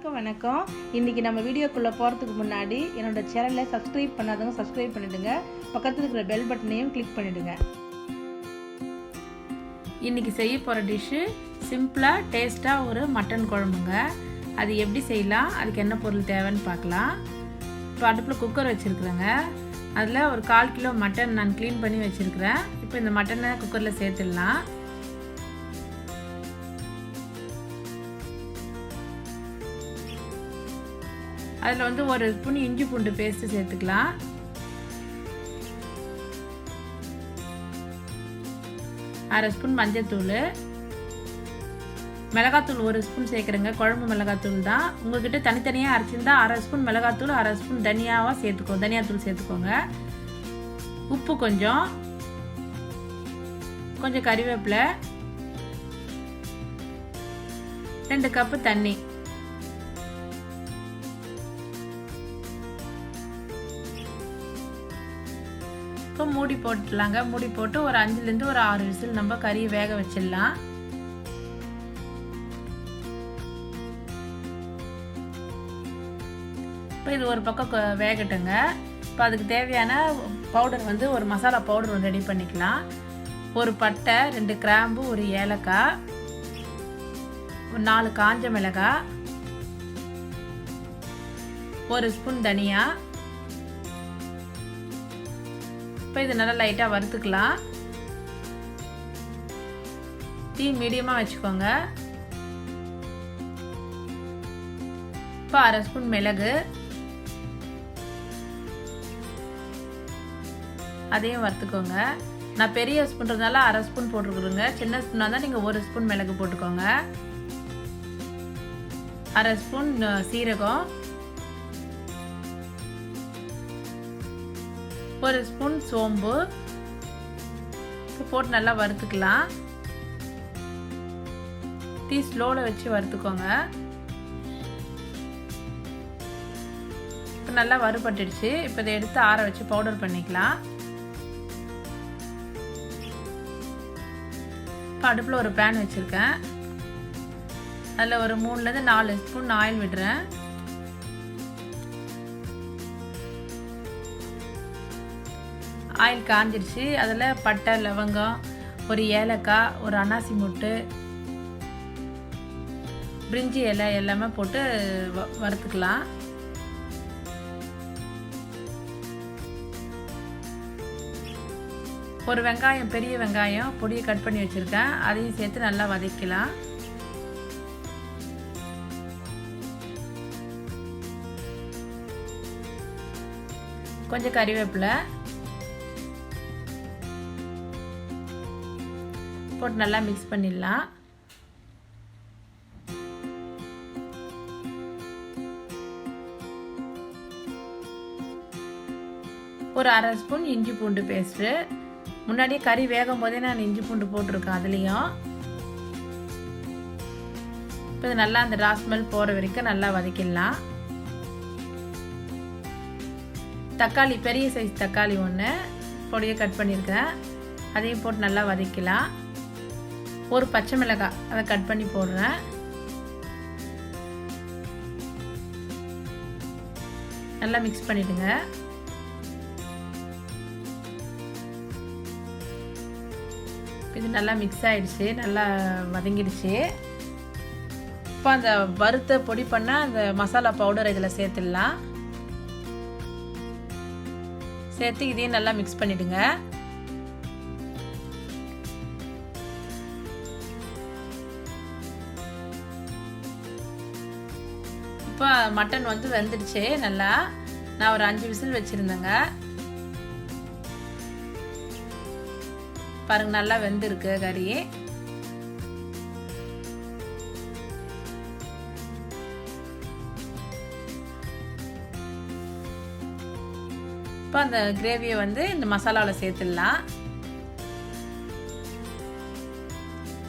எல்லாருக்கும் வணக்கம். இன்றைக்கி நம்ம வீடியோக்குள்ளே போகிறதுக்கு முன்னாடி என்னோட சேனலை சப்ஸ்கிரைப் பண்ணாதவங்க சப்ஸ்கிரைப் பண்ணிவிடுங்க. பக்கத்தில் இருக்கிற பெல் பட்டனையும் கிளிக் பண்ணிவிடுங்க. இன்றைக்கி செய்ய போகிற டிஷ்ஷு சிம்பிளாக டேஸ்ட்டாக ஒரு மட்டன் குழம்புங்க. அது எப்படி செய்யலாம், அதுக்கு என்ன பொருள் தேவைன்னு பார்க்கலாம். இப்போ அடுப்பில் குக்கர் வச்சுருக்குறேங்க. அதில் ஒரு 1/4 கிலோ மட்டன் நான் க்ளீன் பண்ணி வச்சுருக்கிறேன். இப்போ இந்த மட்டனை குக்கரில் சேர்த்துடலாம். அதில் வந்து ஒரு ஸ்பூன் இஞ்சி பூண்டு பேஸ்ட்டு சேர்த்துக்கலாம். அரை ஸ்பூன் மஞ்சத்தூள், மிளகாத்தூள் 1 ஸ்பூன் சேர்க்குறேங்க. குழம்பு மிளகாத்தூள் தான். உங்கள்கிட்ட தனித்தனியாக அரைச்சிருந்தா அரை ஸ்பூன் மிளகாத்தூள், அரை ஸ்பூன் தனியாவாக தனியாத்தூள் சேர்த்துக்கோங்க. உப்பு கொஞ்சம் கறிவேப்பிலை, 2 கப்பு தண்ணி. இப்போ மூடி போட்டுடலாங்க. மூடி போட்டு ஒரு 5லேருந்து ஒரு 6 விசில் நம்ம கறியை வேக வச்சிடலாம். இப்போ இது ஒரு பக்கம் வேகட்டுங்க. இப்போ அதுக்கு தேவையான பவுடர் வந்து ஒரு மசாலா பவுடர் ரெடி பண்ணிக்கலாம். ஒரு பட்டை, 2 கிராம்பு, ஒரு ஏலக்காய், ஒரு 4 காஞ்ச மிளகாய், 1 ஸ்பூன் தனியா. இப்போ இது நல்லா லைட்டாக வறுத்துக்கலாம். தீ மீடியமாக வச்சுக்கோங்க. இப்போ அரை ஸ்பூன் மிளகு, அதையும் வறுத்துக்கோங்க. நான் பெரிய ஸ்பூன்றதுனால அரை ஸ்பூன் போட்டுருக்குறேங்க. சின்ன ஸ்பூனாக இருந்தால் நீங்கள் 1 ஸ்பூன் மிளகு போட்டுக்கோங்க. அரை ஸ்பூன் சீரகம், 1 ஸ்பூன் சோம்பு போட்டு நல்லா வறுத்துக்கலாம். தீ ஸ்லோவில் வச்சு வறுத்துக்கோங்க. இப்போ நல்லா வறுபட்டுடுச்சு. இப்போ இதை எடுத்து ஆற வச்சு பவுடர் பண்ணிக்கலாம். இப்போ அடுப்பில் ஒரு பேன் வச்சுருக்கேன். அதில் ஒரு 3லேருந்து 4 ஸ்பூன் ஆயில் விடுறேன். ஆயில் காஞ்சிருச்சு. அதில் பட்டை, லவங்கம், ஒரு ஏலக்காய், ஒரு அனாசி மொட்டு, பிரிஞ்சி இலை எல்லாமே போட்டு வறுத்துக்கலாம். ஒரு வெங்காயம், பெரிய வெங்காயம் பொடியை கட் பண்ணி வச்சுருக்கேன். அதையும் சேர்த்து நல்லா வதக்கலாம். கொஞ்சம் கறிவேப்பிலை போட்டு நல்லா மிக்ஸ் பண்ணிடலாம். ஒரு அரை ஸ்பூன் இஞ்சி பூண்டு பேஸ்ட்டு. முன்னாடியே கறி வேகும் போதே நான் இஞ்சி பூண்டு போட்டிருக்கேன் அதுலேயும். இப்போ இது நல்லா அந்த ரா ஸ்மெல் போகிற வரைக்கும் நல்லா வதக்கிடலாம். தக்காளி, பெரிய சைஸ் தக்காளி 1 பொடியை கட் பண்ணியிருக்கேன். அதையும் போட்டு நல்லா வதக்கலாம். ஒரு பச்சை மிளகாய் அதை கட் பண்ணி போடுறேன். நல்லா மிக்ஸ் பண்ணிடுங்க. இது நல்லா மிக்ஸ் ஆகிடுச்சு, நல்லா வதங்கிடுச்சு. இப்போ அந்த வறுத்த பொடி பண்ண அந்த மசாலா பவுடர் இதில் சேர்த்துடலாம். சேர்த்து இதையும் நல்லா மிக்ஸ் பண்ணிவிடுங்க. இப்போ மட்டன் வந்து வெந்துடுச்சு நல்லா. நான் ஒரு 5 விசில் வச்சுருந்தேங்க. பாருங்க நல்லா வெந்திருக்கு கறி. இப்போ அந்த கிரேவியை வந்து இந்த மசாலாவில் சேர்த்துடலாம்.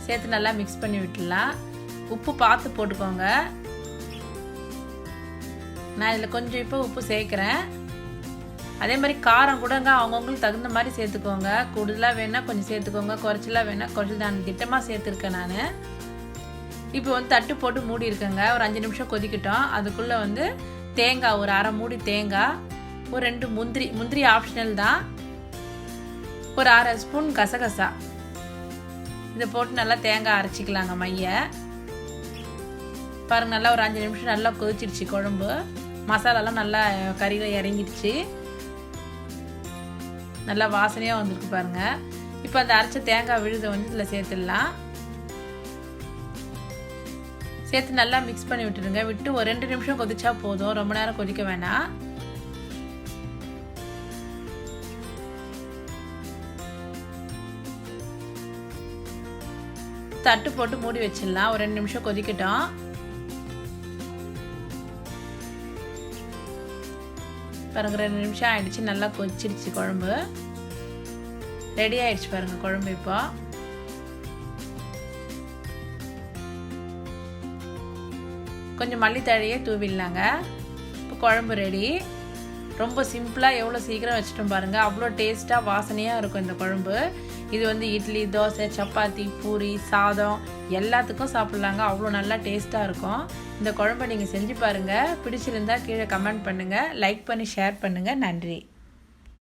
சேர்த்து நல்லா மிக்ஸ் பண்ணி விட்டுடலாம். உப்பு பார்த்து போட்டுக்கோங்க. நான் இதில் கொஞ்சம் இப்போ உப்பு சேர்க்குறேன். அதே மாதிரி காரம் கூடங்க அவங்கவுங்களுக்கு தகுந்த மாதிரி சேர்த்துக்கோங்க. கூடுதலாக வேணால் கொஞ்சம் சேர்த்துக்கோங்க, குறைச்சலாக வேணால் குறைச்சல். நான் திட்டமாக சேர்த்துருக்கேன் நான். இப்போ வந்து தட்டு போட்டு மூடி இருக்குங்க. ஒரு 5 நிமிஷம் கொதிக்கட்டும். அதுக்குள்ளே வந்து தேங்காய் ஒரு அரை மூடி தேங்காய், ஒரு 2 முந்திரி ஆப்ஷனல் தான், ஒரு அரை ஸ்பூன் கசகசா இதை போட்டு நல்லா தேங்காய் அரைச்சிக்கலாங்க. மைய பாருங்க, நல்லா ஒரு 5 நிமிஷம் நல்லா கொதிச்சிடுச்சு குழம்பு. மசாலாலாம் நல்லா கறியில் இறங்கிடுச்சு. நல்லா வாசனையாக வந்துருக்கு பாருங்க. இப்போ அந்த அரைச்ச தேங்காய் விழுதை வந்து இதில் சேர்த்துடலாம். சேர்த்து நல்லா மிக்ஸ் பண்ணி விட்டுடுங்க. விட்டு ஒரு 2 நிமிஷம் கொதிச்சா போதும், ரொம்ப நேரம் கொதிக்க வேணாம். தட்டு போட்டு மூடி வச்சிடலாம். ஒரு 2 நிமிஷம் கொதிக்கட்டும். பாருங்க 2 நிமிஷம் ஆயிடுச்சு. நல்லா கொதிச்சிடுச்சு குழம்பு. ரெடி ஆயிடுச்சு பாருங்க குழம்பு. இப்போ கொஞ்சம் மல்லித்தழையே தூவிடலாங்க. இப்போ குழம்பு ரெடி. ரொம்ப சிம்பிளாக எவ்வளோ சீக்கிரம் வச்சுட்டோம் பாருங்கள். அவ்வளோ டேஸ்ட்டாக வாசனையாக இருக்கும் இந்த குழம்பு. இது வந்து இட்லி, தோசை, சப்பாத்தி, பூரி, சாதம் எல்லாத்துக்கும் சாப்பிட்லாங்க. அவ்வளோ நல்லா டேஸ்ட்டாக இருக்கும். இந்த குழம்பை நீங்கள் செஞ்சு பாருங்கள். பிடிச்சிருந்தா கீழே கமெண்ட் பண்ணுங்கள், லைக் பண்ணி ஷேர் பண்ணுங்கள். நன்றி.